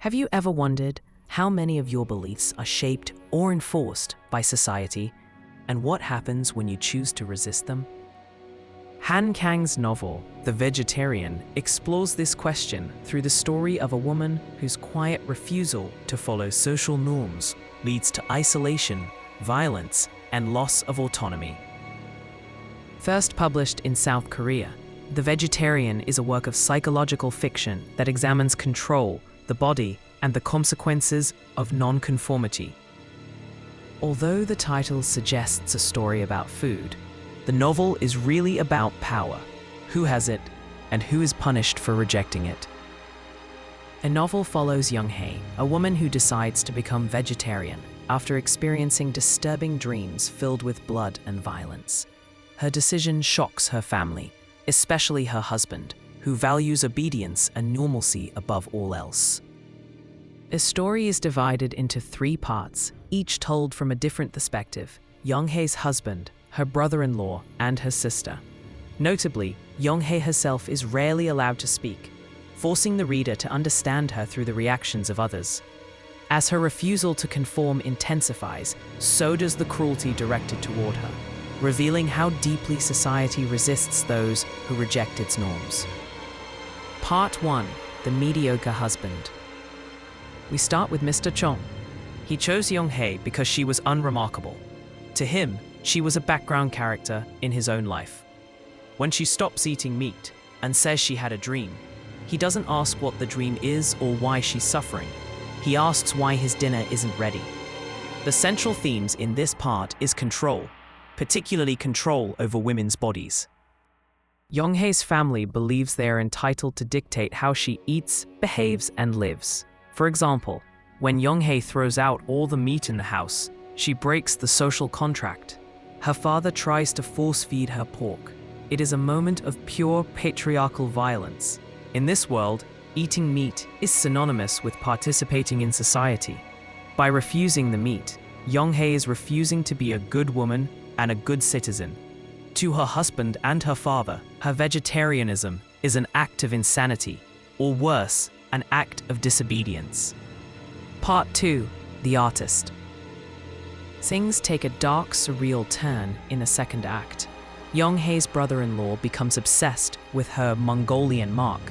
Have you ever wondered how many of your beliefs are shaped or enforced by society, and what happens when you choose to resist them? Han Kang's novel, The Vegetarian, explores this question through the story of a woman whose quiet refusal to follow social norms leads to isolation, violence, and loss of autonomy. First published in South Korea, The Vegetarian is a work of psychological fiction that examines control, the body, and the consequences of nonconformity. Although the title suggests a story about food, the novel is really about power, who has it, and who is punished for rejecting it. A novel follows Yeong-hye, a woman who decides to become vegetarian after experiencing disturbing dreams filled with blood and violence. Her decision shocks her family, especially her husband, who values obedience and normalcy above all else. The story is divided into 3 parts, each told from a different perspective: Yeong-hye's husband, her brother-in-law, and her sister. Notably, Yeong-hye herself is rarely allowed to speak, forcing the reader to understand her through the reactions of others. As her refusal to conform intensifies, so does the cruelty directed toward her, revealing how deeply society resists those who reject its norms. Part 1: The Mediocre Husband. We start with Mr. Chong. He chose Yeong-hye because she was unremarkable. To him, she was a background character in his own life. When she stops eating meat and says she had a dream, he doesn't ask what the dream is or why she's suffering. He asks why his dinner isn't ready. The central themes in this part is control, particularly control over women's bodies. Yeong-hye's family believes they are entitled to dictate how she eats, behaves, and lives. For example, when Yeong-hye throws out all the meat in the house, she breaks the social contract. Her father tries to force-feed her pork. It is a moment of pure patriarchal violence. In this world, eating meat is synonymous with participating in society. By refusing the meat, Yeong-hye is refusing to be a good woman and a good citizen. To her husband and her father, her vegetarianism is an act of insanity, or worse, an act of disobedience. Part 2: The Artist. Things take a dark, surreal turn in the second act. Yeong-hye's brother-in-law becomes obsessed with her Mongolian Mark,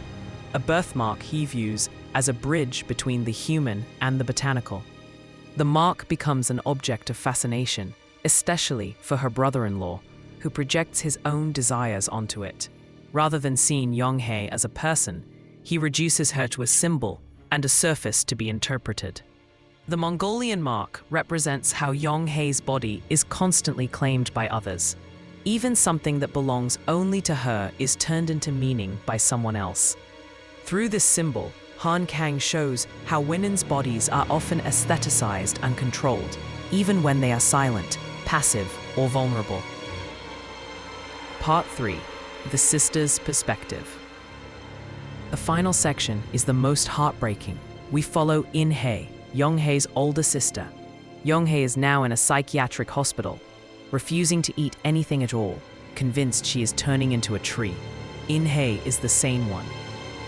a birthmark he views as a bridge between the human and the botanical. The mark becomes an object of fascination, especially for her brother-in-law, who projects his own desires onto it. Rather than seeing Yeong-hye as a person, he reduces her to a symbol and a surface to be interpreted. The Mongolian Mark represents how Yeong-hye's body is constantly claimed by others. Even something that belongs only to her is turned into meaning by someone else. Through this symbol, Han Kang shows how women's bodies are often aestheticized and controlled, even when they are silent, passive, or vulnerable. Part 3: The Sister's Perspective. The final section is the most heartbreaking. We follow In-hye, Yeong-hye's older sister. Yeong-hye is now in a psychiatric hospital, refusing to eat anything at all, convinced she is turning into a tree. In-hye is the sane one.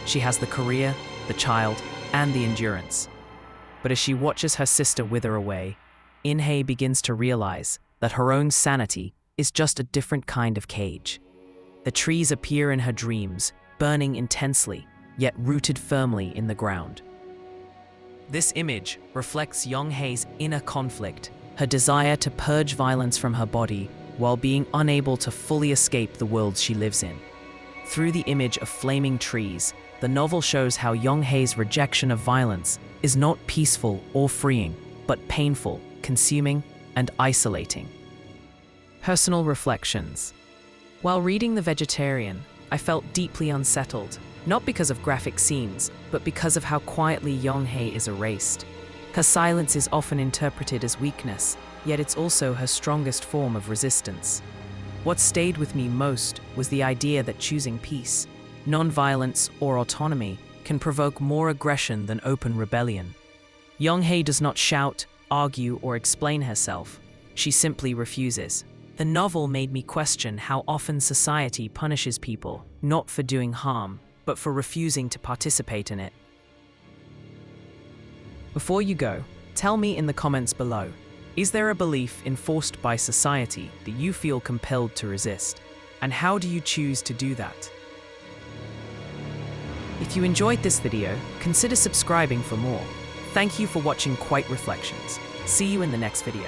She has the career, the child, and the endurance. But as she watches her sister wither away, In-hye begins to realize that her own sanity is just a different kind of cage. The trees appear in her dreams, burning intensely, yet rooted firmly in the ground. This image reflects Yeong-hye's inner conflict, her desire to purge violence from her body while being unable to fully escape the world she lives in. Through the image of flaming trees, the novel shows how Yeong-hye's rejection of violence is not peaceful or freeing, but painful, consuming, and isolating. Personal reflections. While reading The Vegetarian, I felt deeply unsettled, not because of graphic scenes, but because of how quietly Yeong-hye is erased. Her silence is often interpreted as weakness, yet it's also her strongest form of resistance. What stayed with me most was the idea that choosing peace, non-violence, or autonomy can provoke more aggression than open rebellion. Yeong-hye does not shout, argue, or explain herself. She simply refuses. The novel made me question how often society punishes people, not for doing harm, but for refusing to participate in it. Before you go, tell me in the comments below, is there a belief enforced by society that you feel compelled to resist? And how do you choose to do that? If you enjoyed this video, consider subscribing for more. Thank you for watching Quite Reflections. See you in the next video.